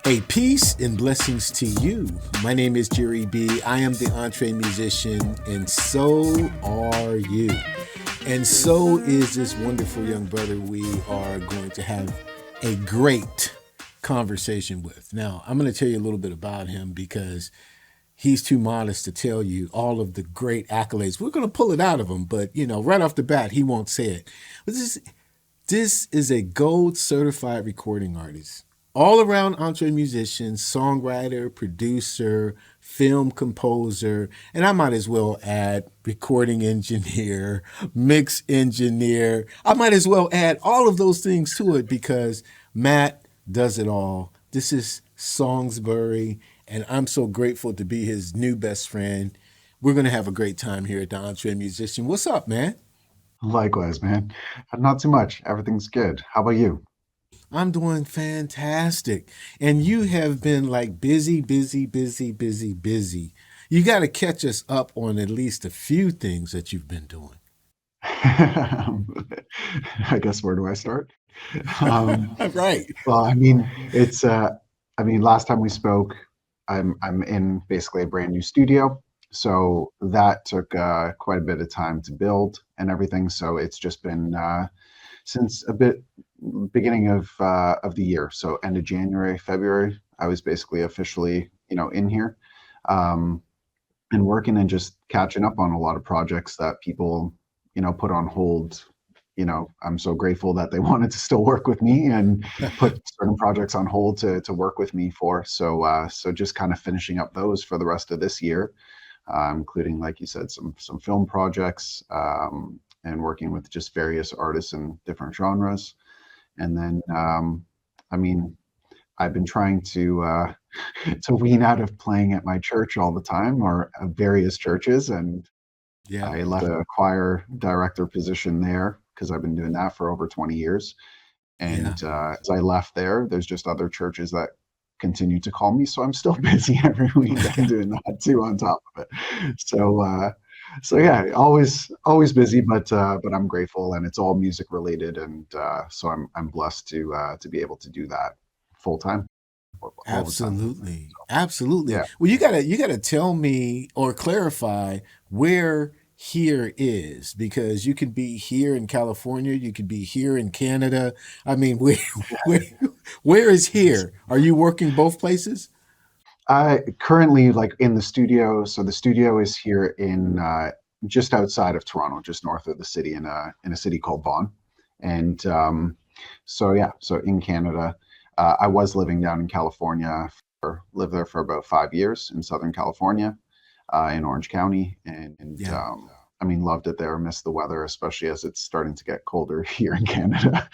Hey, peace and blessings to you. My name is Jere B. I am the EntreMusician, and so are you. And so is this wonderful young brother we are going to have a great conversation with. Now, I'm going to tell you a little bit about him because he's too modest to tell you all of the great accolades. We're going to pull it out of him, but right off the bat, he won't say it. But this is a gold certified recording artist, all around EntreMusician, songwriter, producer, film composer, and I might as well add recording engineer, mix engineer. I might as well add all of those things to it because Matt does it all. This is Songsbury, and I'm so grateful to be his new best friend. We're going to have a great time here at the EntreMusician. What's up, man? Likewise, man. Not too much. Everything's good. How about you? I'm doing fantastic. And you have been like busy, busy, busy, busy, busy. You got to catch us up on at least a few things that you've been doing. I guess where do I start? Um, Right. well, it's last time we spoke, I'm in basically a brand new studio. So that took quite a bit of time to build and everything. So it's just been since a bit beginning of the year. So end of January, February, I was basically officially, in here. Um, and working and just catching up on a lot of projects that people, put on hold. I'm so grateful that they wanted to still work with me and put certain projects on hold to work with me for. So just kind of finishing up those for the rest of this year, including, like you said, some film projects, and working with just various artists in different genres. And then, I mean, I've been trying to wean out of playing at my church all the time or at various churches, and Yeah. I left a choir director position there because I've been doing that for over 20 years. Yeah. And as I left there, there's just other churches that continue to call me, so I'm still busy every weekend doing that too on top of it. So yeah, always busy, but I'm grateful, and it's all music related, and so I'm blessed to be able to do that full time all the time. Absolutely. Absolutely. Yeah. Well, you gotta tell me or clarify where here is, because you could be here in California, you could be here in Canada. I mean, where where is here? Are you working both places? I currently like in the studio. So the studio is here in just outside of Toronto, just north of the city in a city called Vaughan. And so yeah, so in Canada, I was living down in California lived there for about 5 years in Southern California, in Orange County, and Yeah. loved it there. Missed the weather, especially as it's starting to get colder here in Canada.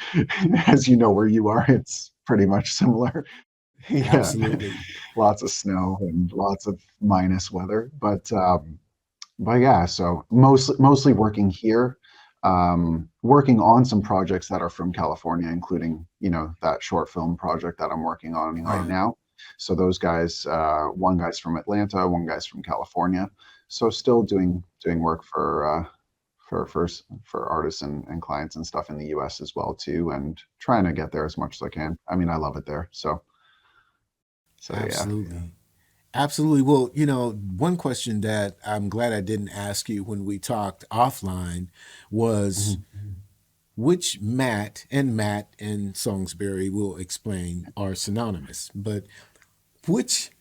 As you know, where you are, it's pretty much similar. Yeah, Absolutely. lots of snow and lots of minus weather. But yeah, so mostly working here, working on some projects that are from California, including that short film project that I'm working on right Right. now. So those guys, one guy's from Atlanta, one guy's from California. So still doing work for artists and clients and stuff in the U.S. as well too, and trying to get there as much as I can. I love it there. So yeah. Absolutely. Absolutely. Well, one question that I'm glad I didn't ask you when we talked offline was Mhm. which Matt and Songsbury will explain are synonymous, but which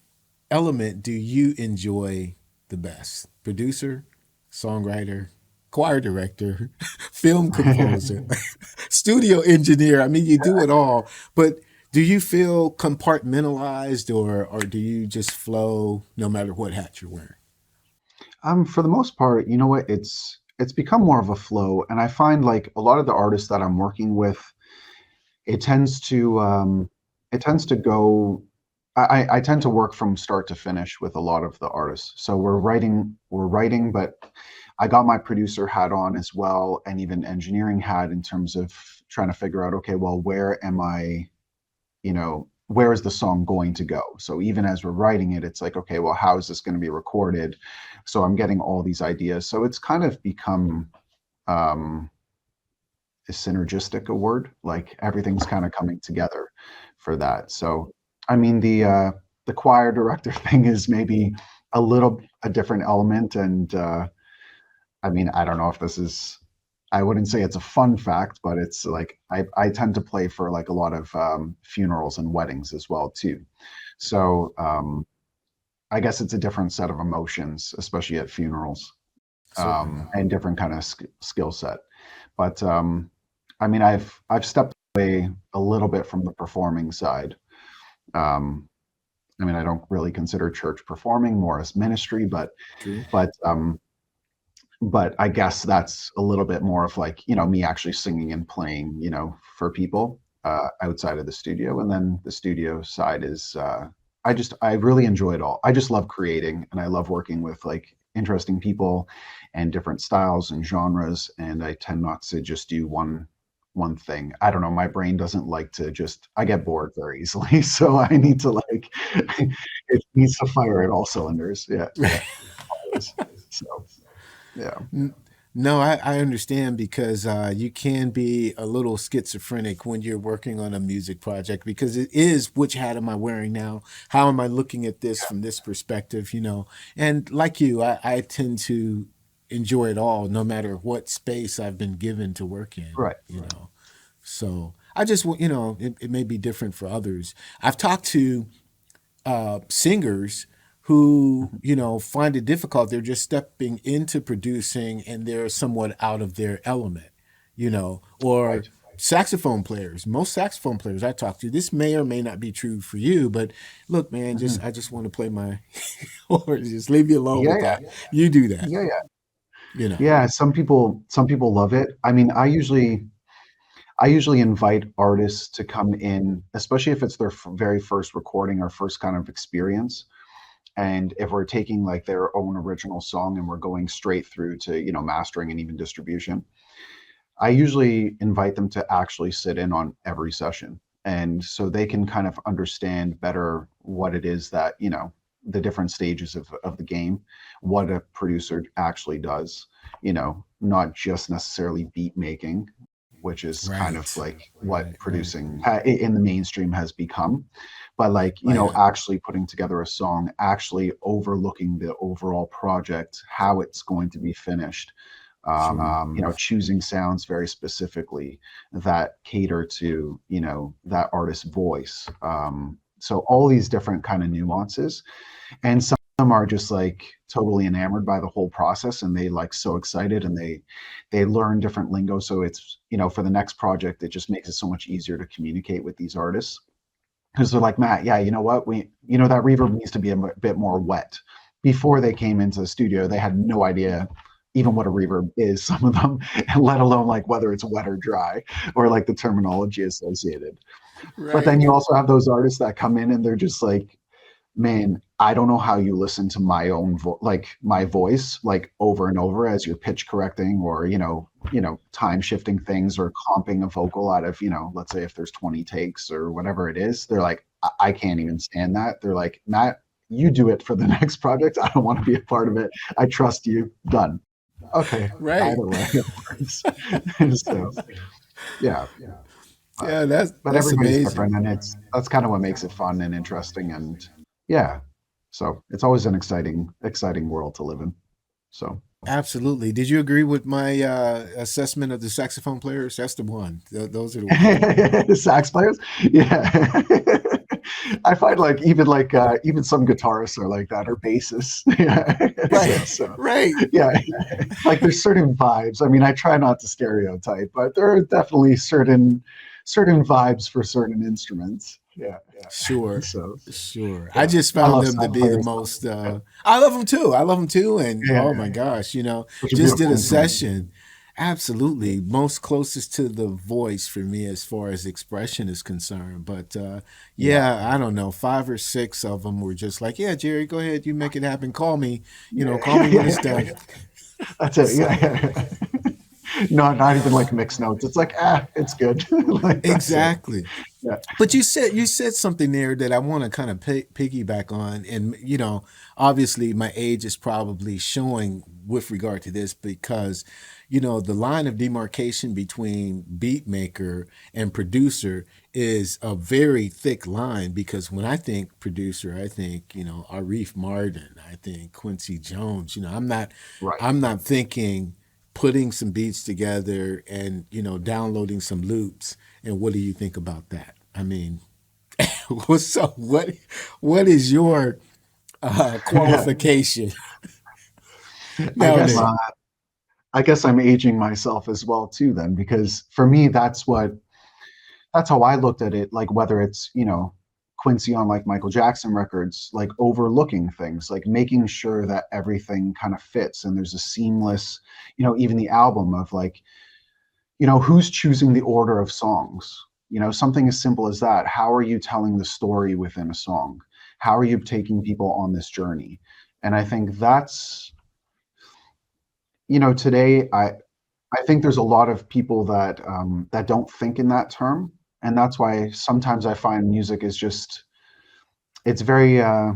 element do you enjoy the best? Producer, songwriter, choir director, film composer, studio engineer. I mean, you do it all, but do you feel compartmentalized, or do you just flow no matter what hat you're wearing? For the most part, you know what, it's become more of a flow, and I find like a lot of the artists that I'm working with, it tends to go. I tend to work from start to finish with a lot of the artists. So we're writing, but I got my producer hat on as well, and even engineering hat in terms of trying to figure out, okay, well, where am I? Where is the song going to go? So even as we're writing it, it's like, okay, well, how is this going to be recorded? So I'm getting all these ideas. So it's kind of become, um, is synergistic a word? Like everything's kind of coming together for that. So I mean, the choir director thing is maybe a different element, and I mean, I don't know if this is. I wouldn't say it's a fun fact, but it's like I tend to play for like a lot of funerals and weddings as well too. So I guess it's a different set of emotions, especially at funerals, Certainly. and different kind of skill set. But I mean, I've stepped away a little bit from the performing side. Um, I mean, I don't really consider church performing, more as ministry, True. but but I guess that's a little bit more of like, me actually singing and playing, for people outside of the studio. And then the studio side is, I really enjoy it all. I just love creating, and I love working with like interesting people and different styles and genres. And I tend not to just do one thing. I don't know. My brain doesn't like to just, I get bored very easily. So I need to like, it needs to fire at all cylinders. Yeah. Yeah. So, yeah. No, I understand because you can be a little schizophrenic when you're working on a music project because it is which hat am I wearing now? How am I looking at this from this perspective? And like you, I tend to enjoy it all, no matter what space I've been given to work in. Right. So I just want it may be different for others. I've talked to singers who find it difficult. They're just stepping into producing and they're somewhat out of their element, or Right. saxophone players. Most saxophone players I talk to, this may or may not be true for you, but look, man, Mhm. I just want to play my or just leave me alone Yeah, with yeah, that. You do that, yeah, yeah. you know. Yeah, some people love it. I mean, I usually invite artists to come in, especially if it's their very first recording or first kind of experience. And if we're taking like their own original song and we're going straight through to, mastering and even distribution, I usually invite them to actually sit in on every session. And so they can kind of understand better what it is that, the different stages of the game, what a producer actually does, not just necessarily beat making, which is kind of Right, like what right. producing in the mainstream has become. But like, Yeah, actually putting together a song, actually overlooking the overall project, how it's going to be finished, sure. choosing sounds very specifically that cater to, that artist's voice. So all these different kind of nuances, and some of them are just like totally enamored by the whole process, and they like so excited, and they learn different lingo. So it's, for the next project, it just makes it so much easier to communicate with these artists because they're like, Matt, yeah, you know what, that reverb needs to be a bit more wet. Before they came into the studio, they had no idea even what a reverb is, some of them, and let alone like whether it's wet or dry or like the terminology associated. But then Right. you also have those artists that come in and they're just like, man, I don't know how you listen to my own like my voice like over and over as you're pitch correcting or time shifting things or comping a vocal out of let's say if there's 20 takes or whatever it is. They're like, I can't even stand that. They're like, Matt, you do it for the next project. I don't want to be a part of it. I trust you. Done. Okay. Right. Either way, it works. So yeah, but Yeah, but that's everybody's amazing. different, and that's kind of what makes it fun and interesting, and yeah, so it's always an exciting world to live in. So Absolutely. Did you agree with my assessment of the saxophone players? That's the one. Those are the ones. sax players, yeah. I find even some guitarists are like that, or bassists. Yeah. Right. So Right. yeah, like there's certain vibes. I mean, I try not to stereotype, but there are definitely certain vibes for certain instruments. Yeah, yeah. Sure. So Sure. I yeah, just I found love them to sax be the players. most I love them too. I love them too. And Yeah, oh yeah, my gosh, such a just did beautiful a instrument. session. Yeah, Absolutely. Most closest to the voice for me as far as expression is concerned. But yeah, yeah, I don't know. Five or six of them were just like, yeah, Jerry, go ahead. You make it happen. Call me. Call yeah, me when yeah, it's yeah. done. That's it. So, Yeah, yeah. Not even like mixed notes. It's like, it's good. Like that's it. exactly. Yeah. But you said something there that I want to kind of piggyback on, and obviously my age is probably showing with regard to this because, the line of demarcation between beat maker and producer is a very thick line because when I think producer, I think, Arif Mardin, I think Quincy Jones. Right. I'm not thinking putting some beats together and, downloading some loops. And what do you think about that? I mean, so what is your qualification I guess nowadays? I guess I'm aging myself as well too then, because for me that's how I looked at it. Like whether it's Quincy on like Michael Jackson records, like overlooking things, like making sure that everything kind of fits and there's a seamless, even the album of like, who's choosing the order of songs. Something as simple as that. How are you telling the story within a song? How are you taking people on this journey? And I think that's, today I think there's a lot of people that don't think in that term, and that's why sometimes I find music is just it's very I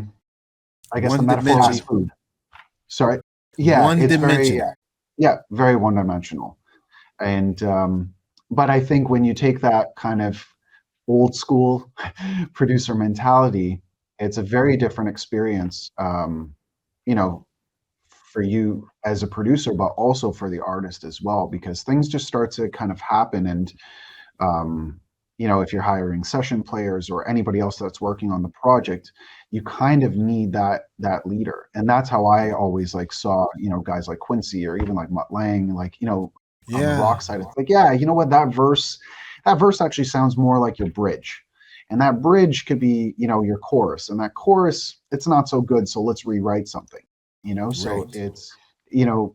guess the One metaphor is dimensional. food. Sorry. Yeah, One it's very dimensional. yeah, very one-dimensional. And but I think when you take that kind of old school producer mentality, it's a very different experience. You know, for you as a producer, but also for the artist as well, because things just start to kind of happen. And if you're hiring session players or anybody else that's working on the project, you kind of need that leader. And that's how I always like saw, guys like Quincy or even like Mutt Lang, like, on the Yeah. rock side, it's like, yeah, you know what, that verse actually sounds more like your bridge. And that bridge could be, your chorus. And that chorus, it's not so good. So let's rewrite something, so Right. it's,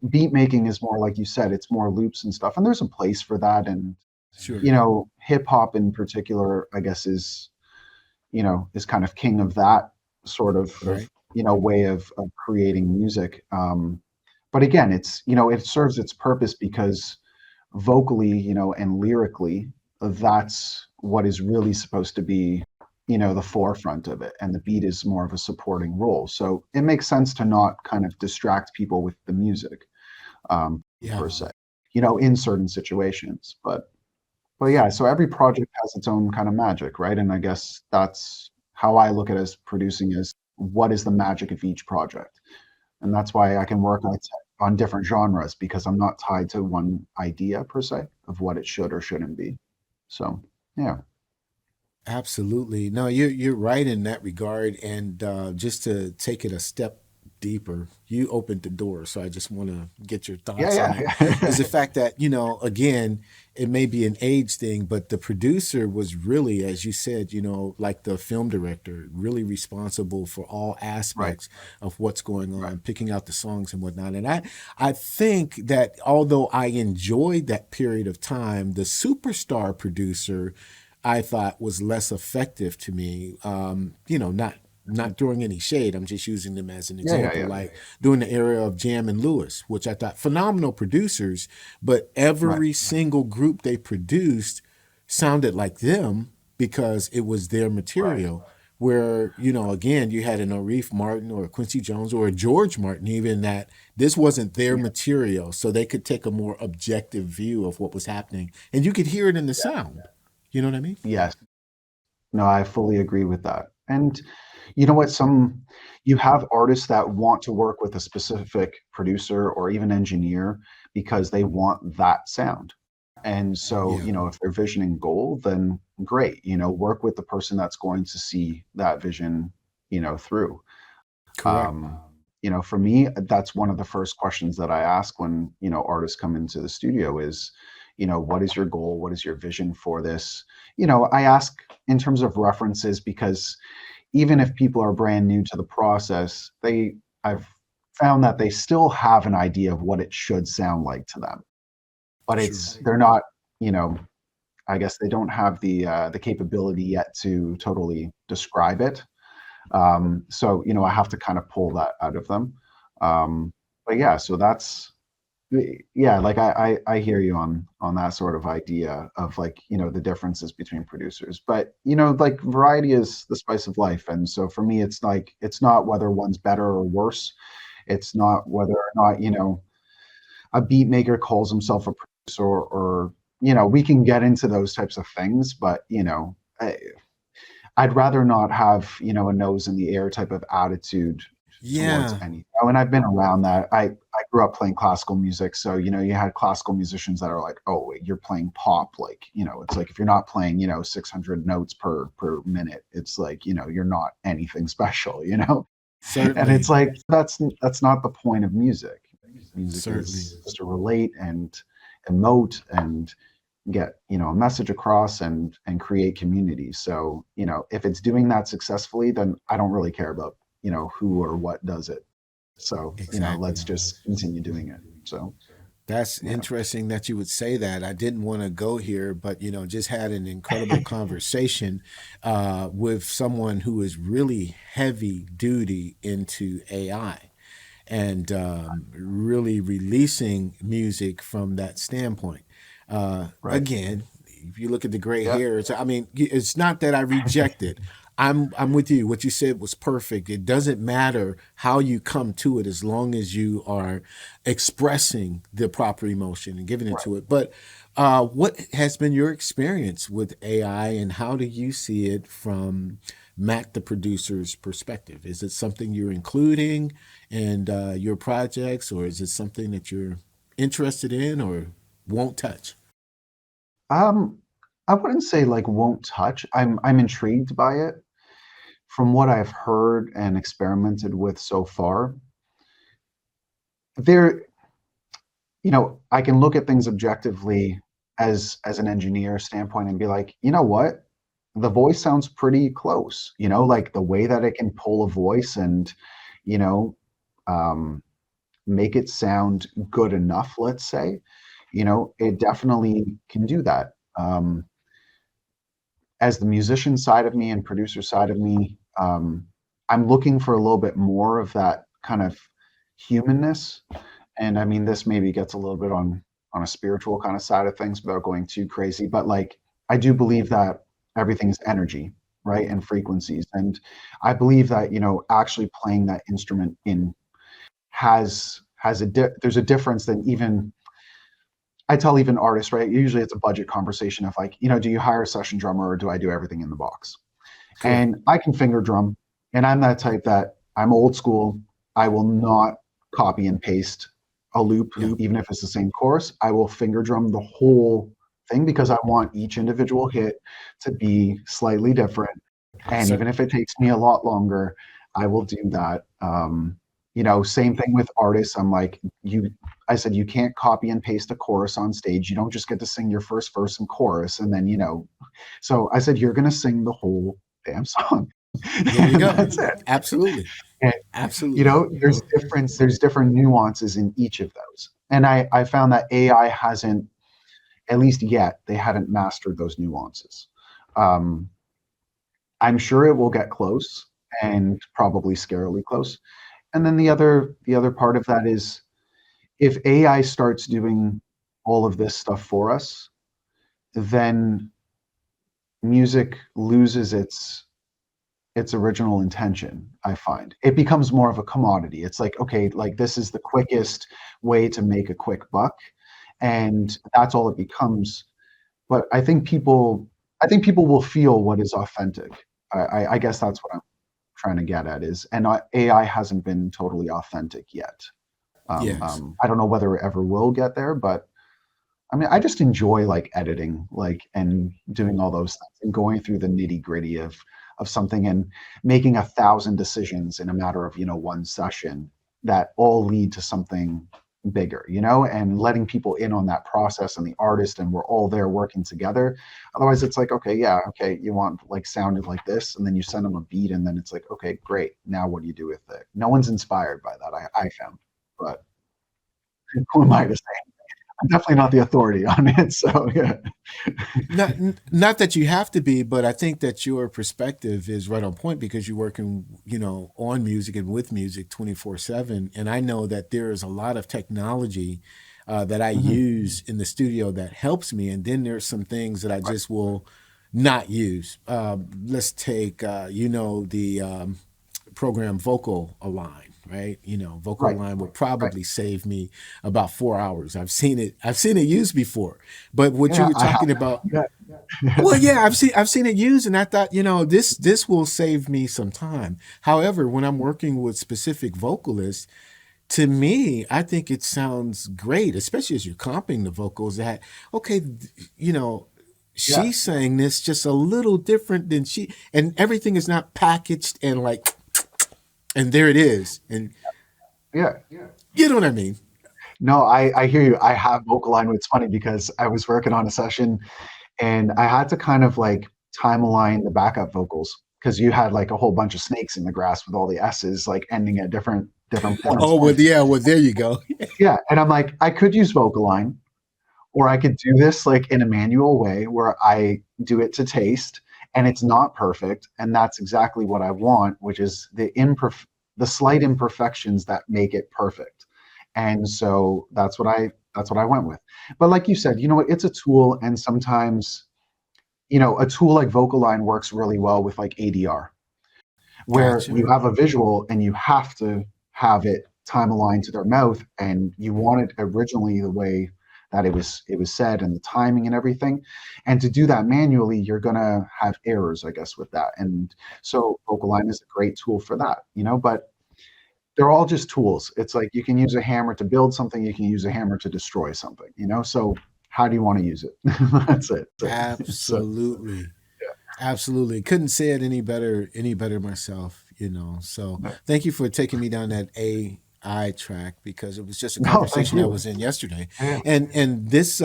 beat making is more like you said, it's more loops and stuff. And there's a place for that. And Sure. hip hop in particular, I guess is kind of king of that sort of Right. way of creating music. But again, it's it serves its purpose because vocally, and lyrically, that's what is really supposed to be, the forefront of it, and the beat is more of a supporting role. So it makes sense to not kind of distract people with the music, Yeah. per se, in certain situations. But yeah, so every project has its own kind of magic, right? And I guess that's how I look at it as producing is what is the magic of each project. And that's why I can work on different genres because I'm not tied to one idea per se of what it should or shouldn't be. So yeah. Absolutely. No, you're right in that regard. And just to take it a step deeper, you opened the door, so I just want to get your thoughts on Yeah, it. Is the yeah. fact that again, it may be an age thing, but the producer was really, as you said, like the film director, really responsible for all Right, aspects of what's going right. on, picking out the songs and whatnot. And I think that although I enjoyed that period of time, the superstar producer I thought was less effective to me. Not throwing any shade. I'm just using them as an Yeah, yeah, example. yeah. Like during the era of Jam and Lewis, which I thought phenomenal producers, but Right. every single group they produced sounded like them because it was their Right. material. Where, again, you had an Arif Martin or a Quincy Jones or a George Martin, even that this wasn't their Yeah. material. So they could take a more objective view of what was happening. And you could hear it in the Yeah. sound. You know what I mean? Yes. No, I fully agree with that. And you know what? You have artists that want to work with a specific producer or even engineer because they want that sound. And so, Yeah. if they're visioning goal, then great, work with the person that's going to see that vision, through. Correct. For me, that's one of the first questions that I ask when, artists come into the studio is, what is your goal? What is your vision for this? I ask in terms of references because even if people are brand new to the process, I've found that they still have an idea of what it should sound like to them, but Sure. they're not, you know, I guess they don't have the capability yet to totally describe it. So I have to kind of pull that out of them. But yeah, so that's yeah, like I hear you on that sort of idea of like the differences between producers, but like variety is the spice of life, and so for me it's like it's not whether one's better or worse, It's not whether or not, a beat maker calls himself a producer, or we can get into those types of things, but I'd rather not have, a nose in the air type of attitude towards Yeah. anything. Oh, and I've been around that. I grew up playing classical music. So, you had classical musicians that are like, oh, wait, you're playing pop. Like, it's like if you're not playing, 600 notes per minute, it's like, you're not anything special, And it's Certainly. like that's not the point of music. Music Certainly. is to relate and emote and get a message across and create community. So if it's doing that successfully, then I don't really care about who or what does it. So let's Exactly. just continue doing it. So That's yeah. interesting that you would say that. I didn't want to go here, but just had an incredible conversation with someone who is really heavy duty into AI and really releasing music from that standpoint. Right. Again, if you look at the gray Yeah. hairs, I mean, it's not that I reject it. I'm with you. What you said was perfect. It doesn't matter how you come to it as long as you are expressing the proper emotion and giving it Right. to it. But what has been your experience with AI, and how do you see it from Mac the producer's perspective? Is it something you're including in your projects, or is it something that you're interested in or won't touch? Um, I wouldn't say like won't touch. I'm intrigued by it. From what I've heard and experimented with so far, there, I can look at things objectively as an engineer standpoint and be like, you know what? The voice sounds pretty close, like the way that it can pull a voice and, you know, um, make it sound good enough, let's say, it definitely can do that. As the musician side of me and producer side of me, I'm looking for a little bit more of that kind of humanness. And I mean, this maybe gets a little bit on a spiritual kind of side of things without going too crazy, but like I do believe that everything is energy, right, and frequencies. And I believe that actually playing that instrument in there's a difference than even I tell even artists, right? Usually it's a budget conversation of like, do you hire a session drummer or do I do everything in the box? Correct. And I can finger drum, and I'm that type that I'm old school. I will not copy and paste a loop, Yeah. even if it's the same chorus. I will finger drum the whole thing because I want each individual hit to be slightly different. And even if it takes me a lot longer, I will do that. Same thing with artists. I said, you can't copy and paste a chorus on stage. You don't just get to sing your first verse and chorus. And then, so I said, you're going to sing the whole damn song. There you And go. that's it. Absolutely. And, Absolutely. there's different nuances in each of those. And I found that AI hasn't, at least yet, they hadn't mastered those nuances. Um, I'm sure it will get close and probably scarily close. And then the other part of that is if AI starts doing all of this stuff for us, then music loses its original intention. I find it becomes more of a commodity. It's like, okay, like this is the quickest way to make a quick buck, and that's all it becomes. But I think people will feel what is authentic. I guess that's what I'm trying to get at is, and AI hasn't been totally authentic yet. Yes. I don't know whether it ever will get there, but I mean, I just enjoy like editing, like and doing all those things and going through the nitty gritty of something and making 1,000 decisions in a matter of one session that all lead to something bigger, and letting people in on that process and the artist, and we're all there working together. Otherwise, it's like, okay, yeah, okay, you want like sounded like this, and then you send them a beat, and then it's like, okay, great, now what do you do with it? No one's inspired by that. I found, but who am I to say? I'm definitely not the authority on it. So yeah. Not that you have to be, but I think that your perspective is right on point because you're working, on music and with music 24/7. And I know that there is a lot of technology that I Mhm. use in the studio that helps me, and then there's some things that I Right. just will not use. Let's take, the program Vocal Align. right? Vocal Right. line will Right. probably save me about 4 hours. I've seen it used before. But what you Yeah, were I have. talking about, Yeah. well, yeah, I've seen it used, and I thought, this will save me some time. However, when I'm working with specific vocalists, to me, I think it sounds great, especially as you're comping the vocals. That okay, you know, Yeah. she's saying this just a little different than and everything is not packaged and like, and there it is, and Yeah. you know what I mean. No, I hear you. I have vocal line. It's funny because I was working on a session and I had to kind of like time align the backup vocals because you had like a whole bunch of snakes in the grass with all the S's like ending at different points. Oh well, yeah, well there you go. Yeah, and I'm like, I could use vocal line, or I could do this like in a manual way where I do it to taste, and it's not perfect, and that's exactly what I want, which is the slight imperfections that make it perfect. And so that's what I went with. But like you said, you know what? It's a tool, and sometimes a tool like Vocal Line works really well with like ADR, where Gotcha. you have a visual and you have to have it time aligned to their mouth, and you want it originally the way that it was said and the timing and everything. And to do that manually, you're gonna have errors, I guess, with that. And so Vocal Line is a great tool for that. But they're all just tools. It's like you can use a hammer to build something, you can use a hammer to destroy something. So how do you want to use it? That's it. So Absolutely. Absolutely. Couldn't say it any better myself. So thank you for taking me down that AI track, because it was just a no, thank conversation I you. was in yesterday. Yeah. And this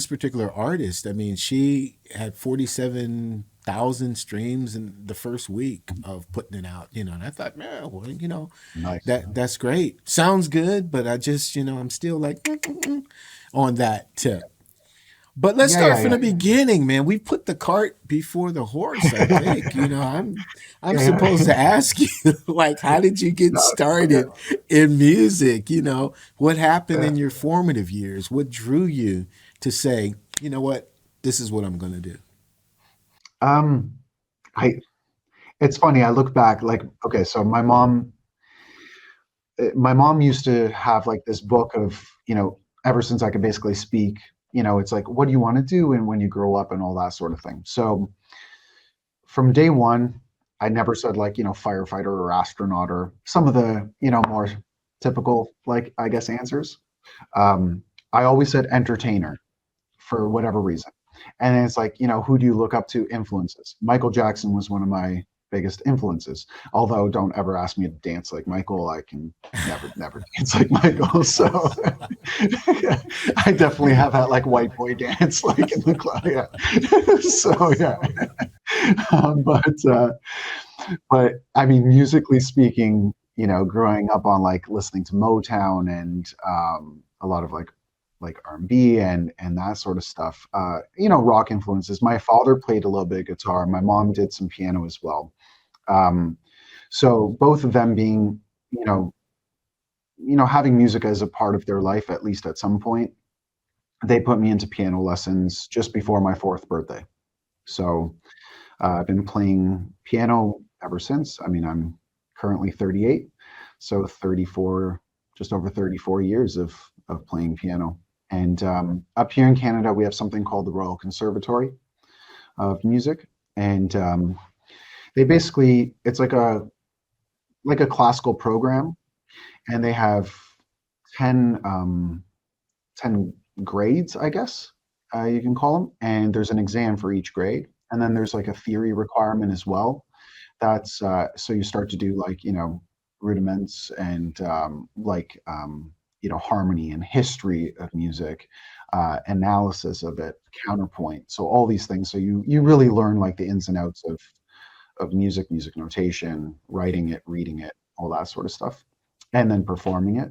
particular artist, I mean, she had 47,000 streams in the first week of putting it out. And I thought, man, well, Nice. that's great. Sounds good, but I just, I'm still like on that tip. But let's Yeah, start yeah, from yeah. the beginning, man. We put the cart before the horse, I think. I'm Yeah, supposed yeah. to ask you, like, how did you get No, yeah, started in music? What happened yeah. in your formative years? What drew you to say, you know what, this is what I'm gonna do? Um, I it's funny, I look back, like, okay, so my mom used to have like this book of, ever since I could basically speak, it's like, what do you want to do and when you grow up and all that sort of thing. So from day one, I never said like, firefighter or astronaut or some of the, more typical, like, I guess, answers. Um, I always said entertainer for whatever reason. And then it's like, who do you look up to? Influences. Michael Jackson was one of my biggest influences. Although don't ever ask me to dance like Michael. I can never dance like Michael. So I definitely have that like white boy dance like in the club. Yeah. So yeah. But I mean, musically speaking, growing up on like listening to Motown and a lot of like R&B and that sort of stuff. Rock influences. My father played a little bit of guitar. My mom did some piano as well. Um, so both of them being, you know, having music as a part of their life, at least at some point, they put me into piano lessons just before my fourth birthday. So I've been playing piano ever since. I mean, I'm currently 38, so 34, just over 34 years of playing piano. And up here in Canada, we have something called the Royal Conservatory of Music, and they basically it's like a classical program, and they have 10 10 grades, I guess you can call them, and there's an exam for each grade, and then there's like a theory requirement as well. That's so you start to do like rudiments and harmony and history of music, analysis of it, counterpoint. So all these things. So you really learn like the ins and outs of music, music notation, writing it, reading it, all that sort of stuff, and then performing it.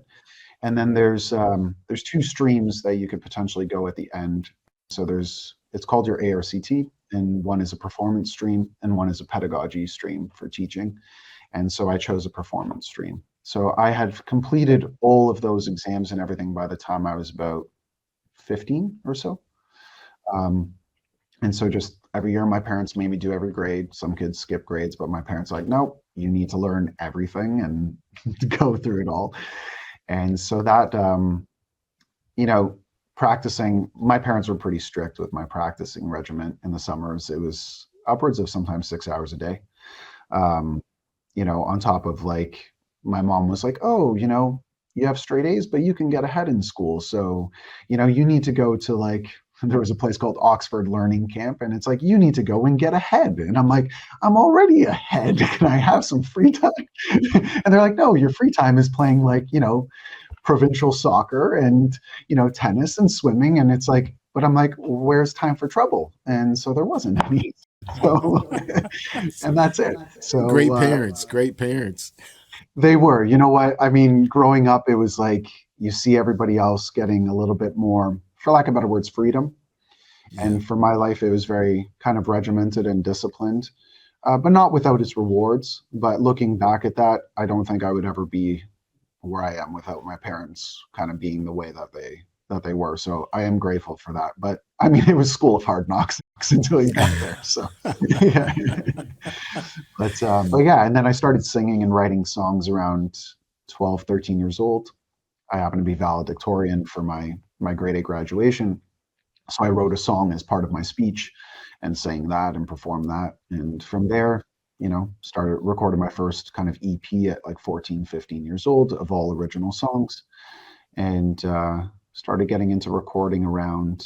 And then there's two streams that you could potentially go at the end. So it's called your ARCT, and one is a performance stream, and one is a pedagogy stream for teaching. And so I chose a performance stream. So I had completed all of those exams and everything by the time I was about 15 or so. Um, and so just every year, my parents made me do every grade. Some kids skip grades, but my parents are like, nope, you need to learn everything and go through it all. And so that, you know, practicing, my parents were pretty strict with my practicing regimen in the summers. It was upwards of sometimes 6 hours a day. Um, you know, on top of like, my mom was like, oh, you know, you have straight A's, but you can get ahead in school. So, you know, you need to go to like, there was a place called Oxford Learning Camp, and it's like, you need to go and get ahead. And I'm like, I'm already ahead. Can I have some free time? And they're like, no, your free time is playing like, you know, provincial soccer and, you know, tennis and swimming. And it's like, but I'm like, where's time for trouble? And so there wasn't any. So, and that's it. Great So, parents, great parents. they were, you know what? I mean, growing up, it was like you see everybody else getting a little bit more, for lack of better words, freedom. Yeah. And for my life, it was very kind of regimented and disciplined, but not without its rewards. But looking back at that, I don't think I would ever be where I am without my parents kind of being the way that they were. So I am grateful for that. But I mean, it was school of hard knocks until you got there. So yeah. But yeah, and then I started singing and writing songs around 12, 13 years old. I happened to be valedictorian for my grade 8 graduation. So I wrote a song as part of my speech and sang that and performed that. And from there, you know, started recording my first kind of EP at like 14, 15 years old of all original songs. And started getting into recording around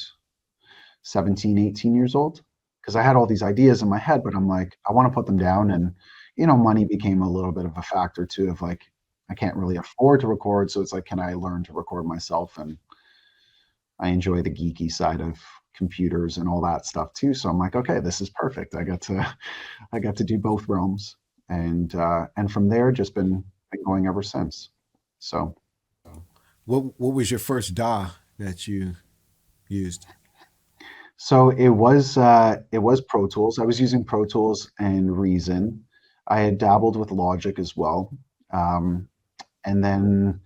17, 18 years old. Because I had all these ideas in my head, but I'm like, I want to put them down. And, you know, money became a little bit of a factor too, of like, I can't really afford to record. So it's like, can I learn to record myself? And I enjoy the geeky side of computers and all that stuff too. So I'm like, okay, this is perfect. I got to do both realms. And from there, just been going ever since. So What was your first DAW that you used? so it was Pro Tools. I was using Pro Tools and Reason. I had dabbled with Logic as well. Um, and then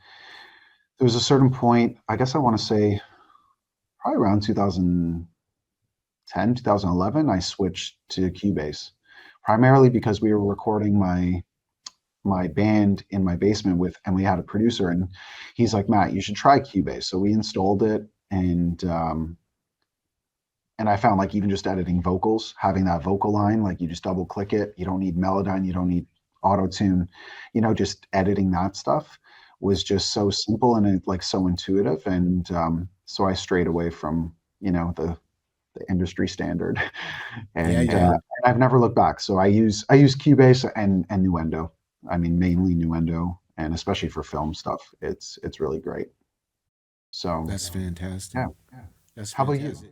there was a certain point, I guess I want to say probably around 2010, 2011, I switched to Cubase, primarily because we were recording my band in my basement with, and we had a producer, and he's like, Matt, you should try Cubase. So we installed it, and I found like even just editing vocals, having that vocal line, like you just double click it. You don't need Melodyne, you don't need auto tune, you know, just editing that stuff was just so simple and it, like so intuitive. And so I strayed away from, you know, the industry standard, Yeah, and yeah. I've never looked back. So I use Cubase and Nuendo. I mean, mainly Nuendo, and especially for film stuff, it's really great. So That's fantastic. yeah. That's How about you? fantastic.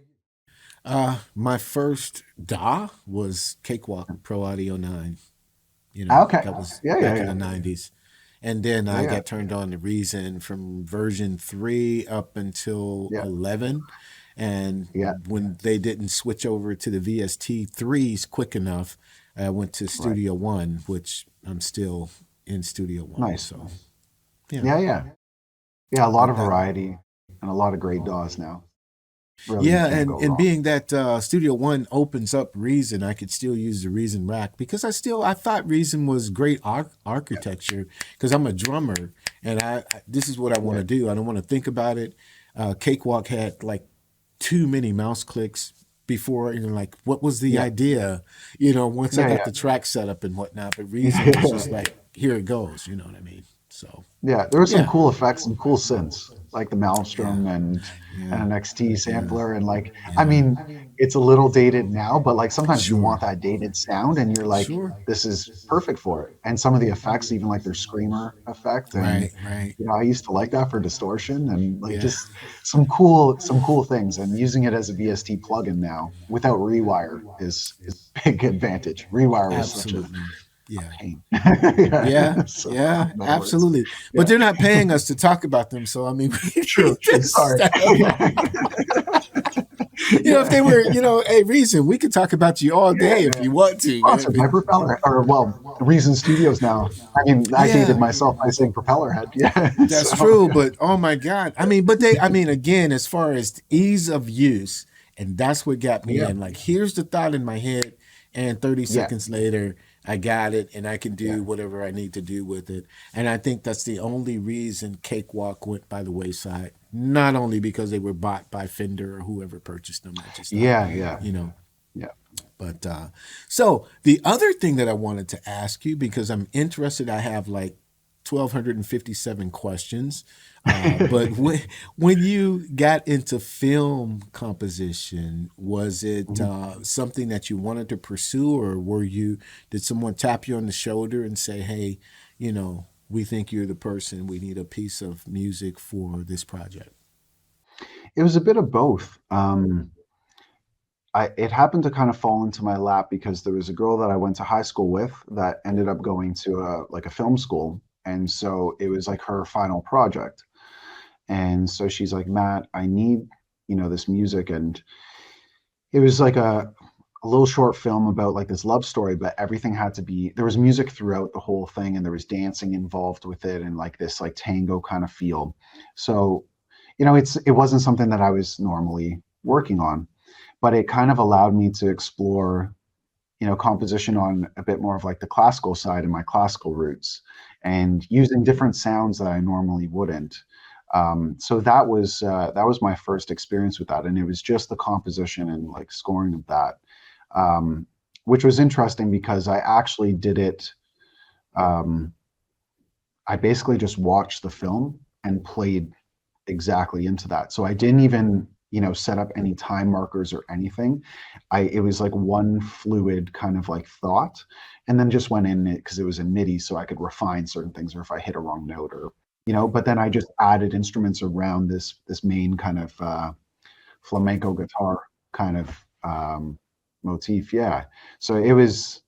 My first DAW was Cakewalk Pro Audio 9. You know, Okay. that was Yeah, yeah, back in the yeah. 90s. And then Yeah, I yeah. got turned on to Reason from version 3 up until Yeah. 11. And Yeah. when they didn't switch over to the VST 3s quick enough, I went to Right. Studio One, which I'm still in Studio One. Nice. So, yeah, Yeah, yeah. Yeah, a lot that, of that variety and a lot of great DAWs now. Really, you yeah, can't go and wrong. being that Studio One opens up Reason, I could still use the Reason rack because I thought Reason was great Yeah. architecture because I'm a drummer and this is what I want Yeah. to do. I don't want to think about it. Cakewalk had like too many mouse clicks before, you know, like what was the Yeah. idea, you know, once I Yeah, got yeah. the track set up and whatnot. But Reason was Yeah. just like, here it goes, you know what I mean? So, Yeah, there were some yeah, cool effects and cool synths, like the yeah, Maelstrom and yeah, an XT yeah, sampler. And like, I yeah. mean, it's a little dated now, but like sometimes you Sure, want that dated sound and you're like, sure. this is perfect for it. And some of the effects, even like their screamer effect. And, Right, right. you know, I used to like that for distortion and like Yeah, just some cool things. And using it as a VST plugin now without rewire is a big advantage. Rewire was such a absolutely. Yeah. pain. Yeah. Yeah, So, yeah, in other words, absolutely. But yeah. they're not paying us to talk about them, so I mean, we True, need true. to Sorry. stop. You know, if they were, Yeah. you know, hey, Reason, we could talk about you all day if Yeah. you want to, man. Sponsored But by Propeller, or well, Reason Studios now. I mean, I dated yeah, myself by saying Propeller Head. Yeah. that's So true. But oh my God, I mean, I mean, again, as far as the ease of use, and that's what got me yeah, in. Like, here's the thought in my head, and 30 yeah, seconds later, I got it, and I can Yeah. do whatever I need to do with it. And I think that's the only reason Cakewalk went by the wayside. Not only because they were bought by Fender or whoever purchased them. I just thought, Yeah. Yeah. you know, Yeah. but so the other thing that I wanted to ask you, because I'm interested, I have like 1,257 questions. But when you got into film composition, was it Mhm. something that you wanted to pursue, or did someone tap you on the shoulder and say, "Hey, we think you're the person. We need a piece of music for this project"? It was a bit of both. It happened to kind of fall into my lap because there was a girl that I went to high school with that ended up going to a film school, and so it was like her final project. And so she's like, Matt, I need, this music. And it was like a little short film about like this love story, but everything had to be, there was music throughout the whole thing and there was dancing involved with it and like this like tango kind of feel. So, it wasn't something that I was normally working on, but it kind of allowed me to explore, composition on a bit more of like the classical side and my classical roots and using different sounds that I normally wouldn't. So that was my first experience with that, and it was just the composition and like scoring of that, um, which was interesting because I actually did it. Um, I basically just watched the film and played exactly into that. So I didn't even, set up any time markers or anything. It was like one fluid kind of like thought, and then just went in it because it was in MIDI, so I could refine certain things, or if I hit a wrong note, or but then I just added instruments around this main kind of flamenco guitar kind of motif. Yeah. So it was,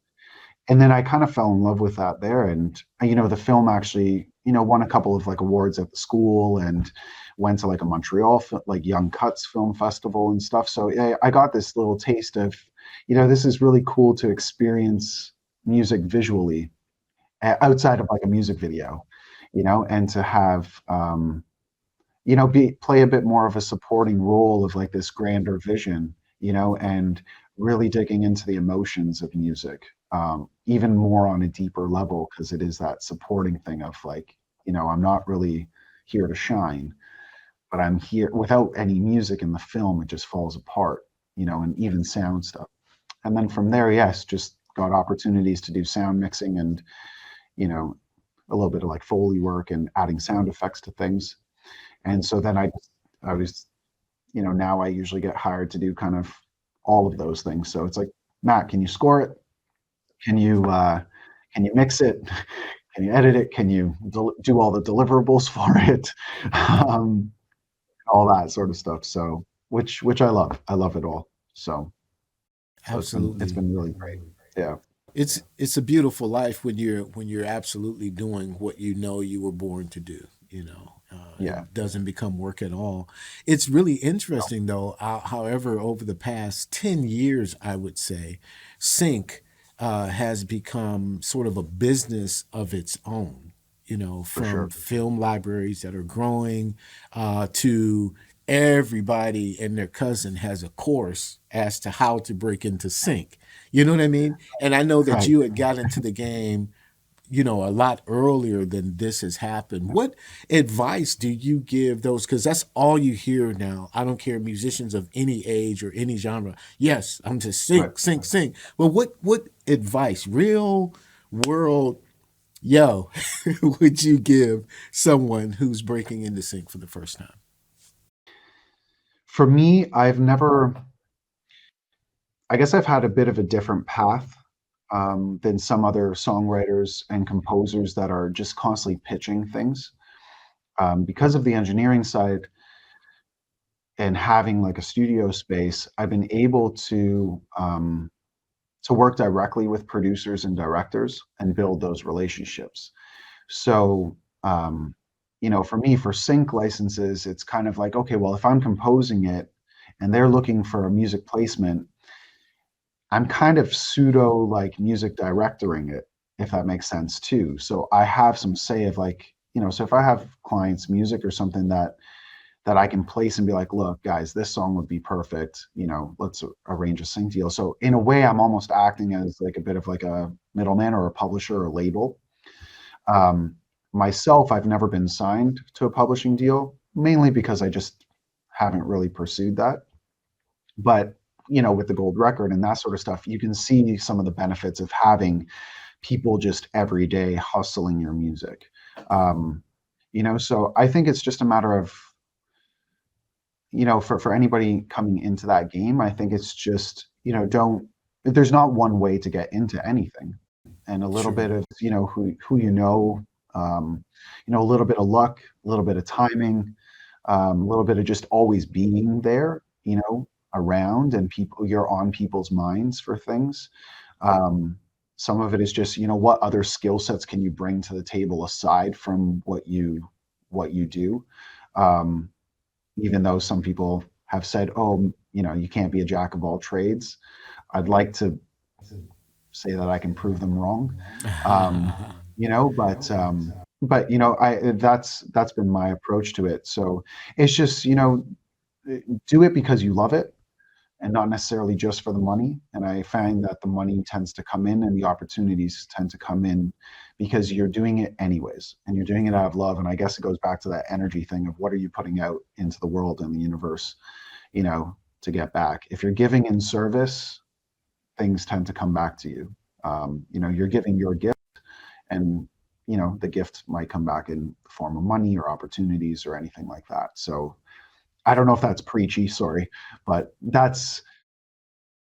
and then I kind of fell in love with that there. And the film actually, won a couple of like awards at the school and went to like a Montreal like Young Cuts Film Festival and stuff. So yeah, I got this little taste of, this is really cool to experience music visually outside of like a music video, and to have be play a bit more of a supporting role of like this grander vision, and really digging into the emotions of music, even more on a deeper level, because it is that supporting thing of like, I'm not really here to shine, but I'm here without any music in the film, it just falls apart, and even sound stuff. And then from there, yes, just got opportunities to do sound mixing and, you know, a little bit of like Foley work and adding sound effects to things. And so then I was, now I usually get hired to do kind of all of those things. So it's like, Matt, can you score it? Can you mix it? Can you edit it? Can you do all the deliverables for it? Um, all that sort of stuff. So which I love. I love it all. So it's Absolutely. been really great. Yeah. It's a beautiful life when you're absolutely doing what you know you were born to do. Yeah. It doesn't become work at all. It's really interesting though. However, over the past 10 years, I would say, sync has become sort of a business of its own. For From sure. film libraries that are growing to everybody and their cousin has a course as to how to break into sync. You know what I mean? And I know that Right. you had got into the game, a lot earlier than this has happened. What advice do you give those? Because that's all you hear now. I don't care, musicians of any age or any genre. Yes, I'm just Right. sync, sync, sync. Well, what advice, real world, yo, would you give someone who's breaking into sync for the first time? For me, I guess I've had a bit of a different path than some other songwriters and composers that are just constantly pitching things. Because of the engineering side and having like a studio space, I've been able to work directly with producers and directors and build those relationships. So, for me, for sync licenses, it's kind of like, okay, well, if I'm composing it and they're looking for a music placement, I'm kind of pseudo like music directoring it, if that makes sense too. So I have some say of like, so if I have clients' music or something that that I can place and be like, look, guys, this song would be perfect. Let's arrange a sync deal. So in a way, I'm almost acting as like a bit of like a middleman or a publisher or label. Myself, I've never been signed to a publishing deal, mainly because I just haven't really pursued that. But, with the gold record and that sort of stuff, you can see some of the benefits of having people just every day hustling your music. So I think it's just a matter of, for anybody coming into that game, I think it's just, there's not one way to get into anything. And a little bit of, who a little bit of luck, a little bit of timing, a little bit of just always being there, around, and you're on people's minds for things. Some of it is just, what other skill sets can you bring to the table aside from what you do? Even though some people have said, oh, you can't be a jack of all trades. I'd like to say that I can prove them wrong. But that's been my approach to it. So it's just, do it because you love it and not necessarily just for the money. And I find that the money tends to come in and the opportunities tend to come in because you're doing it anyways, and you're doing it out of love. And I guess it goes back to that energy thing of what are you putting out into the world and the universe, to get back. If you're giving in service, things tend to come back to you. You're giving your gift, and the gift might come back in the form of money or opportunities or anything like that. So I don't know if that's preachy, sorry, but that's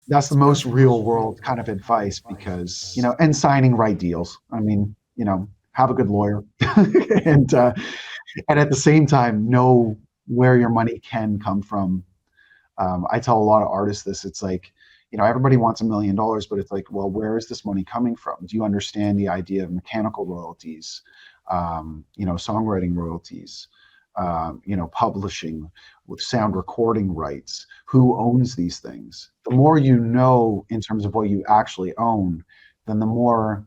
the most real world kind of advice, because, and signing right deals. I mean, have a good lawyer and at the same time, know where your money can come from. I tell a lot of artists this, it's like, everybody wants $1 million, but it's like, well, where is this money coming from? Do you understand the idea of mechanical royalties, songwriting royalties, publishing with sound recording rights? Who owns these things? The more you know in terms of what you actually own, then the more,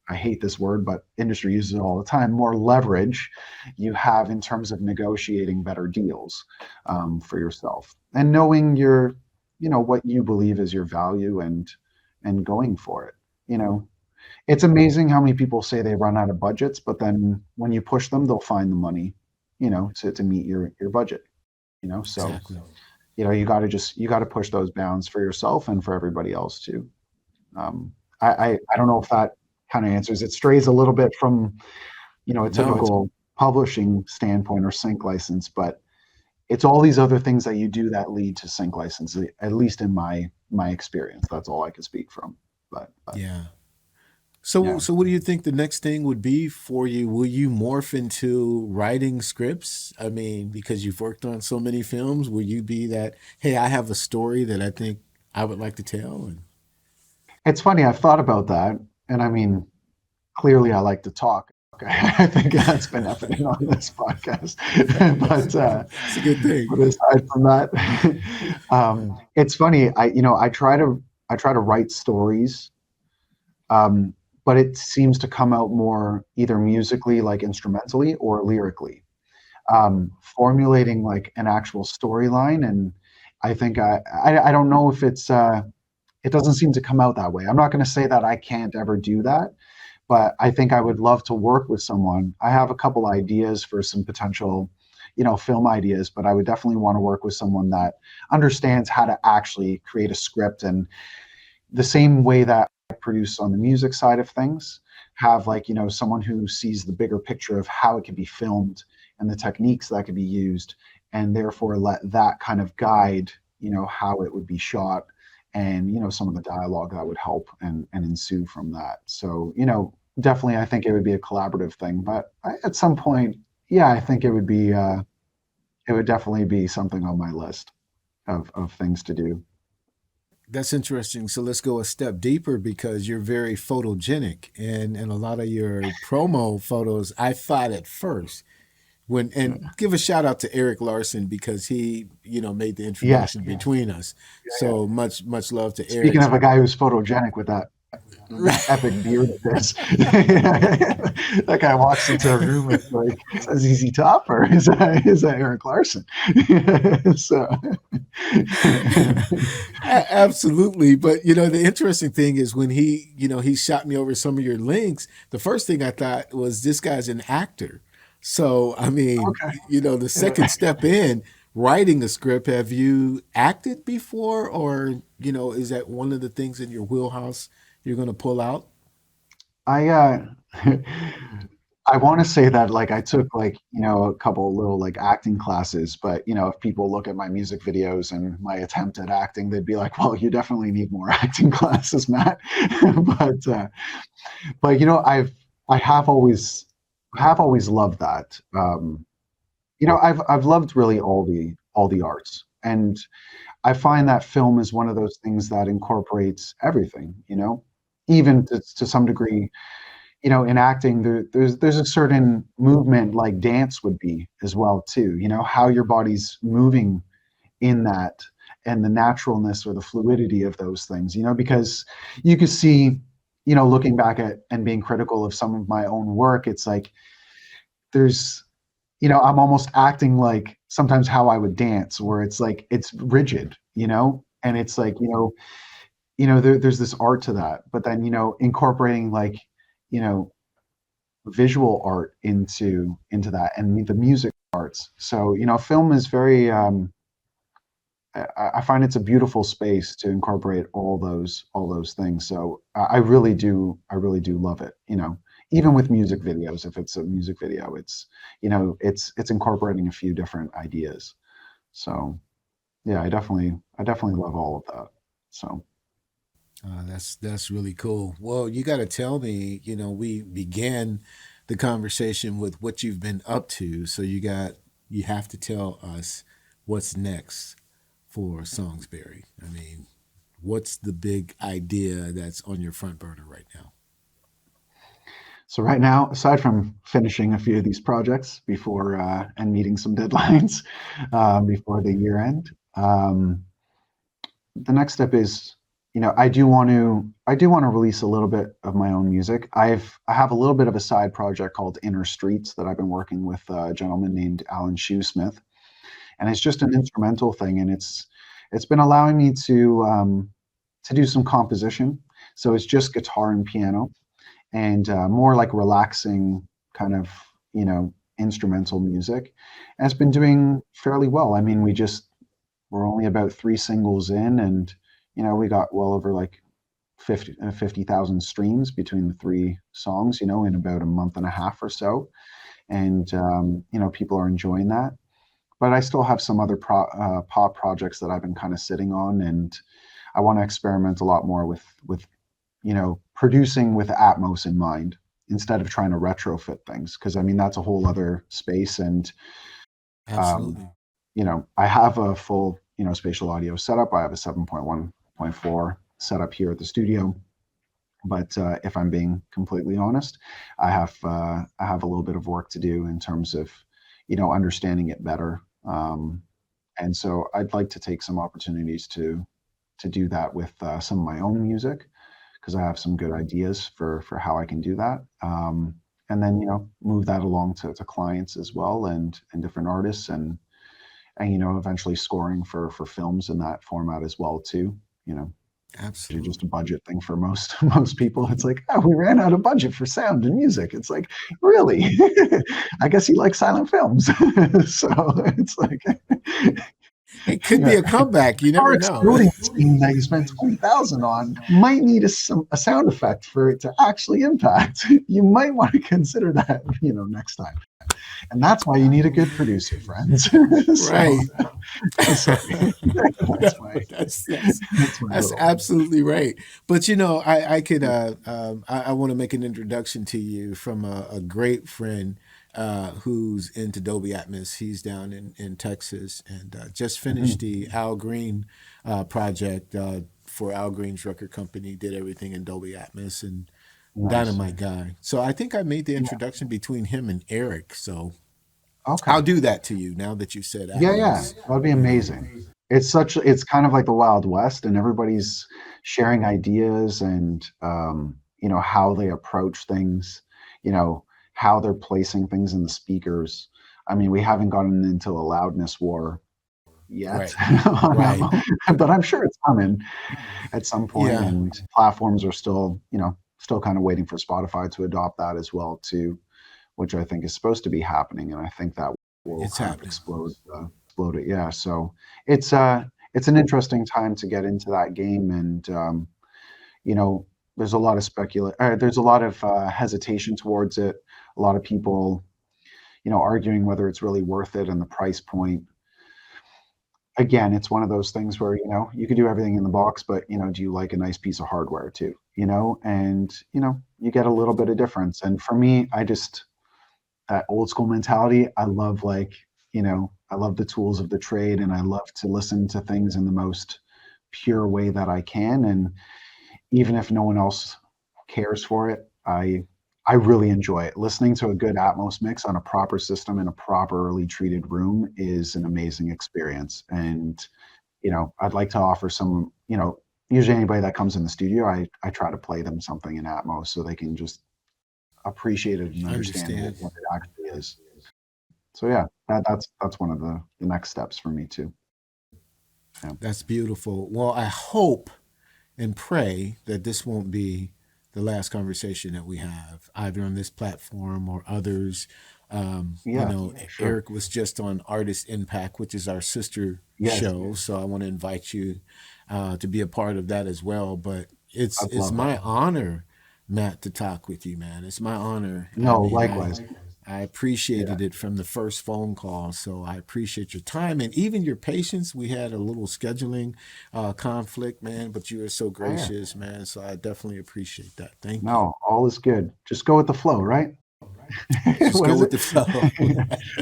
I hate this word, but industry uses it all the time, more leverage you have in terms of negotiating better deals for yourself, and knowing your, what you believe is your value and going for it. It's amazing how many people say they run out of budgets, but then when you push them, they'll find the money, to meet your budget, so, exactly. You got to push those bounds for yourself and for everybody else too. I don't know if that kind of answers. It strays a little bit from, a typical publishing standpoint or sync license, but it's all these other things that you do that lead to sync license, at least in my experience. That's all I can speak from. But yeah. So what do you think the next thing would be for you? Will you morph into writing scripts? I mean, because you've worked on so many films, will you be that, hey, I have a story that I think I would like to tell? And it's funny, I've thought about that. And I mean, clearly I like to talk. I think that's been evident on this podcast. But it's a good thing. But aside from that, it's funny. I try to write stories, but it seems to come out more either musically, like instrumentally, or lyrically. Formulating like an actual storyline, and I think I don't know if it's it doesn't seem to come out that way. I'm not going to say that I can't ever do that, but I think I would love to work with someone. I have a couple ideas for some potential, film ideas, but I would definitely want to work with someone that understands how to actually create a script, and the same way that I produce on the music side of things, have like, someone who sees the bigger picture of how it can be filmed and the techniques that could be used, and therefore let that kind of guide, how it would be shot, and some of the dialogue that would help and ensue from that. So definitely I think it would be a collaborative thing, but at some point, I think it would definitely be something on my list of things to do. That's interesting. So let's go a step deeper, because you're very photogenic, and a lot of your promo photos, I thought at first, give a shout out to Eric Larson, because he, made the introduction between us. So much love to Eric. Speaking of a guy who's photogenic with that. epic beard of this. That guy walks into a room, it's like, is that ZZ Top or is that Eric Larson? So Absolutely. But the interesting thing is when he shot me over some of your links, the first thing I thought was this guy's an actor. So, I mean, okay. the second step in writing a script, have you acted before, or, is that one of the things in your wheelhouse you're going to pull out? I I want to say that like I took like a couple little like acting classes, but if people look at my music videos and my attempt at acting, they'd be like, "Well, you definitely need more acting classes, Matt." but I have always loved that. I've loved really all the arts, and I find that film is one of those things that incorporates everything. Even to some degree, in acting, there's a certain movement like dance would be as well too. How your body's moving in that, and the naturalness or the fluidity of those things. Because you could see, looking back at and being critical of some of my own work, it's like there's, I'm almost acting like sometimes how I would dance, where it's like it's rigid, and it's like there's this art to that, but then incorporating like you know visual art into that, and the music arts. So film is very I find it's a beautiful space to incorporate all those things. So I really do love it. Even with music videos, if it's a music video, it's incorporating a few different ideas. So yeah, I definitely love all of that. So That's really cool. Well, you got to tell me. We began the conversation with what you've been up to, so you have to tell us what's next for Songsbury. I mean, what's the big idea that's on your front burner right now? so right now, aside from finishing a few of these projects before and meeting some deadlines before the year end, the next step is, I do want to release a little bit of my own music. I have a little bit of a side project called Inner Streets that I've been working with a gentleman named Alan Shoesmith, and it's just an instrumental thing, and it's been allowing me to do some composition. So it's just guitar and piano, and more like relaxing kind of instrumental music, and it's been doing fairly well. I mean, we're only about three singles in, and we got well over like 50,000 streams between the three songs, in about a month and a half or so. And people are enjoying that. But I still have some other pop projects that I've been kind of sitting on, and I want to experiment a lot more with producing with Atmos in mind, instead of trying to retrofit things, because I mean that's a whole other space. And um, Absolutely. I have a full spatial audio setup. I have a 7.1.4 setup here at the studio. But if I'm being completely honest, I have a little bit of work to do in terms of understanding it better. And so I'd like to take some opportunities to do that with some of my own music, because I have some good ideas for how I can do that. And then move that along to clients as well, and different artists, and eventually scoring for films in that format as well too. You know, just a Absolutely. budget thing for most most people. It's like, oh, we ran out of budget for sound and music. It's like, really? I guess you like silent films. So it's like, It could be a comeback. You our never know. exploding scene that you spent 20,000 on might need a sound effect for it to actually impact. You might want to consider that, next time. And that's why you need a good producer, friends. So, Right. so No, that's my that's my that's little. absolutely right. But I could I want to make an introduction to you from a great friend who's into Dolby Atmos. He's down in Texas, and just finished Mhm. the Al Green project for Al Green's record company. Did everything in Dolby Atmos, and Nice. dynamite guy. So I think I made the Yeah. introduction between him and Eric. So Okay. I'll do that to you now that you said Yeah, yeah. Atmos. That'd be You know, amazing. it's kind of like the Wild West, and everybody's sharing ideas and how they approach things, how they're placing things in the speakers. I mean, we haven't gotten into a loudness war yet, Right. Right. but I'm sure it's coming at some point, Yeah. and platforms are still kind of waiting for Spotify to adopt that as well too, which I think is supposed to be happening, and I think that will It's kind of happening. explode it. Yeah, so it's an interesting time to get into that game, and there's a lot of there's a lot of hesitation towards it. A lot of people, arguing whether it's really worth it and the price point. Again, it's one of those things where you could do everything in the box, but do you like a nice piece of hardware too? And you get a little bit of difference. And for me, I just that old school mentality. I love the tools of the trade, and I love to listen to things in the most pure way that I can. And even if no one else cares for it, I really enjoy it. Listening to a good Atmos mix on a proper system in a properly treated room is an amazing experience. And I'd like to offer some, usually anybody that comes in the studio, I try to play them something in Atmos so they can just appreciate it and understand Understand. what it actually is. So yeah, that's one of the next steps for me too. Yeah. That's beautiful. Well, I hope and pray that this won't be the last conversation that we have, either on this platform or others. Yeah, sure. Eric was just on Artist Impact, which is our sister Yes, show. So I want to invite you to be a part of that as well. But I'd it's love that. my honor, Matt, to talk with you, man. It's my honor. I No, mean, likewise. I Yeah. appreciated it from the first phone call. So I appreciate your time and even your patience. We had a little scheduling conflict, man, but you were so Oh, yeah. gracious, man. So I definitely appreciate that. Thank you. No, all is good. Just go with the flow, right? Just What go is with it? the flow.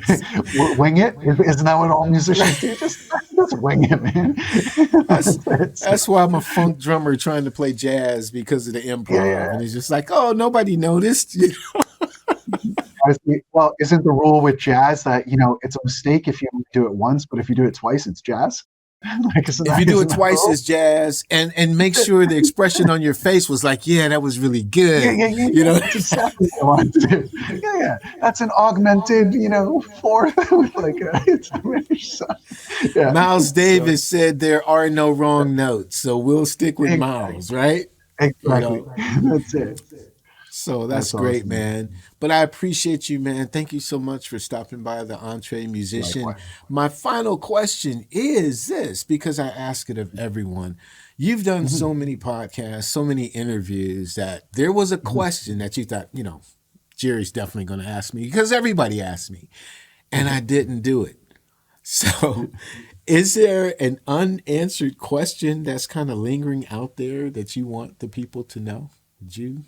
Yes. Wing it? Isn't that what all musicians do? Just wing it, man. That's That's it. So, that's why I'm a funk drummer trying to play jazz because of the yeah, yeah. improv. And it's just like, oh, nobody noticed. Well, isn't the rule with jazz that it's a mistake if you do it once, but if you do it twice, it's jazz? Like, isn't If you that do isn't it that the twice, rule? it's jazz, and make sure the expression on your face was like, yeah, that was really Yeah, good. yeah, yeah, You yeah. know, That's exactly what I wanted to do. Yeah, yeah. That's an augmented, fourth with like it's diminished. So, yeah. Miles So Davis said there are no wrong notes, so we'll stick with exactly, Miles, right? You exactly. know, That's it. so that's That's great, awesome. man. But I appreciate you, man. Thank you so much for stopping by the Entree Musician. Likewise. My final question is this, because I ask it of everyone. You've done Mhm, so many podcasts, so many interviews that there was a mhm, question that you thought, Jerry's definitely going to ask me because everybody asked me, and I didn't do it. So, is there an unanswered question that's kind of lingering out there that you want the people to know? Would you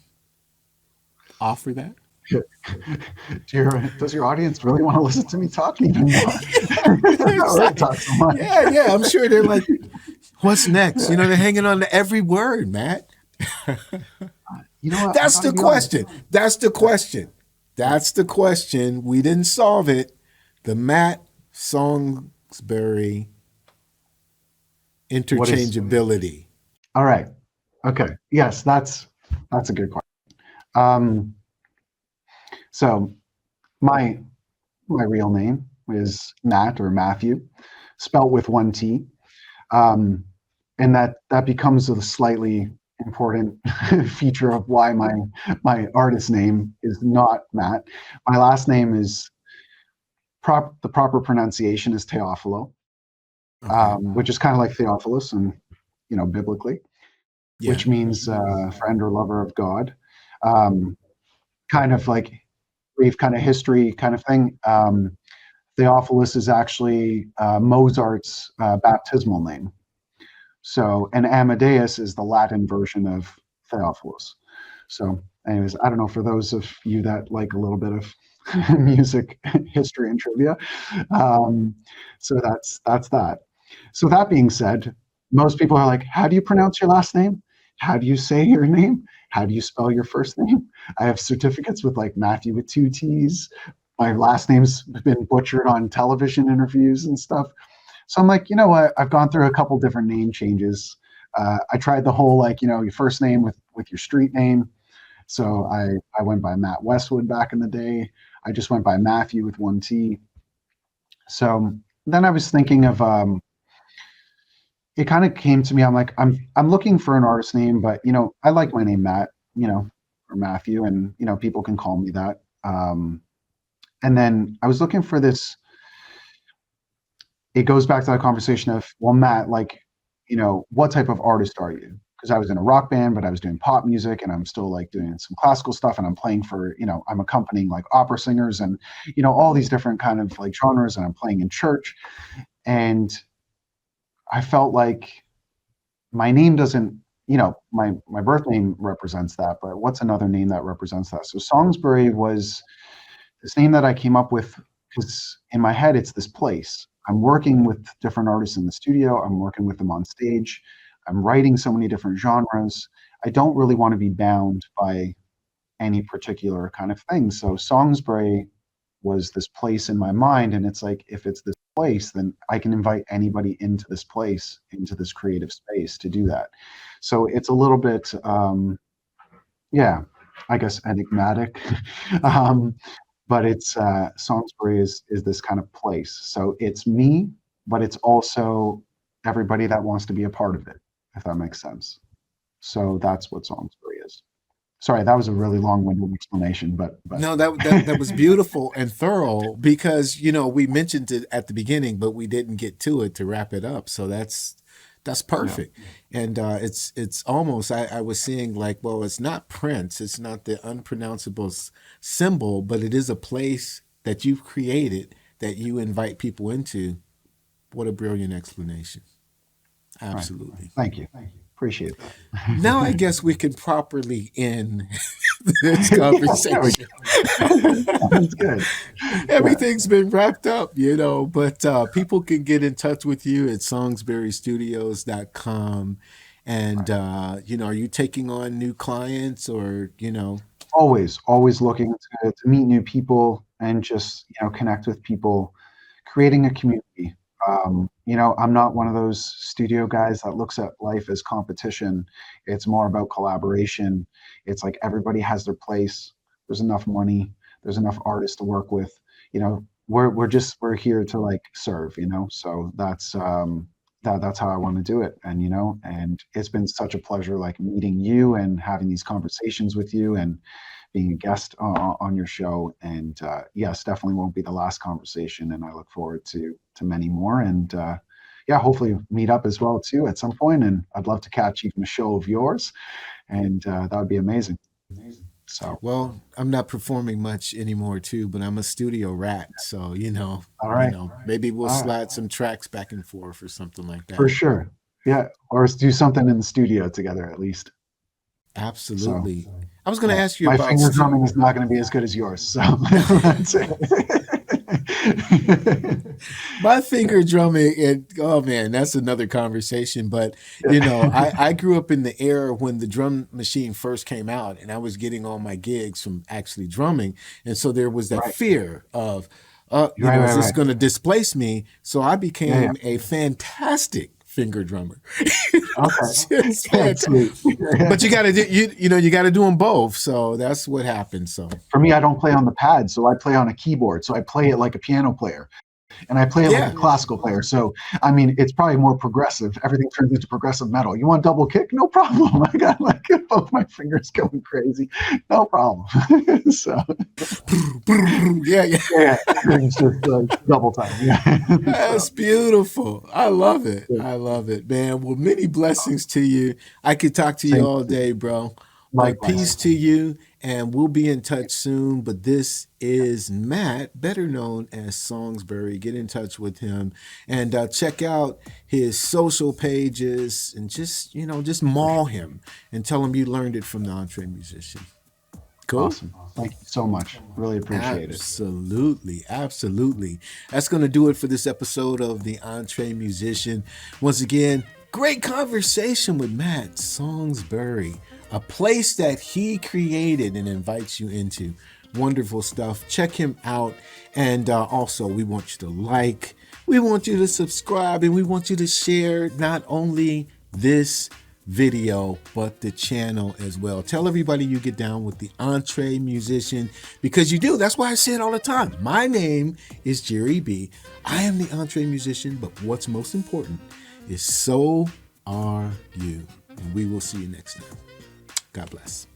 offer that? Does your audience really want to listen to me talk even more? I already Exactly. talk so much. Yeah, yeah. I'm sure they're like, what's next? Yeah. They're hanging on to every word, Matt. You know what? I That's got to the be honest. question. That's the Yeah, question. yeah. That's the question. We didn't solve it. The Matt Songsbury What is? interchangeability. All right. Okay. Yes, that's a good question. Um, so my my real name is Matt or Matthew, spelt with one T, um, and that becomes a slightly important feature of why my artist name is not Matt. My last name is the proper pronunciation is Teofilo, Okay. which is kind of like Theophilus and biblically, Yeah. which means friend or lover of God. Um, Kind of like brief kind of history kind of thing. Theophilus is actually Mozart's baptismal name. So, and Amadeus is the Latin version of Theophilus. So, anyways, I don't know, for those of you that like a little bit of music history and trivia. Um, so that's that. So that being said, most people are like, how do you pronounce your last name? How do you say your name? How do you spell your first name? I have certificates with like Matthew with two T's. My last name's been butchered on television interviews and stuff. So I'm like, you know what? I've gone through a couple different name changes. I tried the whole like, your first name with your street name. So I went by Matt Westwood back in the day. I just went by Matthew with one T. So then I was thinking of it kind of came to me. I'm like, I'm looking for an artist name, but I like my name Matt, or Matthew, and people can call me that. And then I was looking for this. It goes back to that conversation of, well, Matt, like, what type of artist are you? Because I was in a rock band, but I was doing pop music, and I'm still like doing some classical stuff, and I'm playing for, I'm accompanying like opera singers and, all these different kind of like genres, and I'm playing in church. And I felt like my name doesn't, my birth name represents that, but what's another name that represents that? So Songsbury was this name that I came up with because in my head, it's this place. I'm working with different artists in the studio. I'm working with them on stage. I'm writing so many different genres. I don't really want to be bound by any particular kind of thing. So Songsbury was this place in my mind. And it's like, if it's this place, then I can invite anybody into this place, into this creative space to do that. So it's a little bit, I guess enigmatic. But it's Songsbury is this kind of place. So it's me, but it's also everybody that wants to be a part of it, if that makes sense. So that's what Songsbury is. Sorry, that was a really long-winded explanation, but No, that was beautiful and thorough because we mentioned it at the beginning, but we didn't get to it to wrap it up. So that's perfect. Yeah. And it's almost I was seeing like, well, it's not Prince, it's not the unpronounceable symbol, but it is a place that you've created that you invite people into. What a brilliant explanation. Absolutely. Right. Thank you. Appreciate that. Now I guess we can properly end this conversation. That's good. Everything's been wrapped up, but people can get in touch with you at songsburystudios.com. And, are you taking on new clients or? Always looking to meet new people and just, connect with people, creating a community. I'm not one of those studio guys that looks at life as competition. It's more about collaboration. It's like everybody has their place. There's enough money. There's enough artists to work with. We're here to like serve. So that's that's how I want to do it. And and it's been such a pleasure like meeting you and having these conversations with you and being a guest on your show. And yes, definitely won't be the last conversation. And I look forward to many more. And hopefully meet up as well too at some point. And I'd love to catch even a show of yours. And that would be amazing. So well, I'm not performing much anymore too, but I'm a studio rat. So all right. Maybe we'll slide some tracks back and forth or something like that. For sure. Yeah, or do something in the studio together at least. Absolutely. So, I was going to ask you my about finger drumming is not going to be as good as yours. So that's it. My finger drumming, and oh man, that's another conversation. But I grew up in the era when the drum machine first came out, and I was getting all my gigs from actually drumming, and so there was that fear of, is this going to displace me? So I became a fantastic finger drummer. Okay. But you got to do you got to do them both. So that's what happened. So for me, I don't play on the pad, so I play on a keyboard. So I play it like a piano player. And I play it like a classical player. So, I mean, it's probably more progressive. Everything turns into progressive metal. You want double kick? No problem. I got like both my fingers going crazy. No problem. So, It's just like double time. Yeah. That's beautiful. I love it. I love it, man. Well, many blessings to you. I could talk to you all day, bro. Like, peace to you, and we'll be in touch soon. But this is Matt, better known as Songsbury. Get in touch with him and check out his social pages and just maul him and tell him you learned it from the EntreMusician. Cool. Awesome. Thank you so much. Really appreciate it. Absolutely. That's going to do it for this episode of the EntreMusician. Once again, great conversation with Matt Songsbury. A place that he created and invites you into. Wonderful stuff. Check him out. And also, we want you to like, We want you to subscribe, and we want you to share not only this video but the channel as well. Tell everybody you get down with the EntreMusician, because you do. That's why I say it all the time. My name is Jere B. I am the EntreMusician, but what's most important is so are you. And we will see you next time. God bless.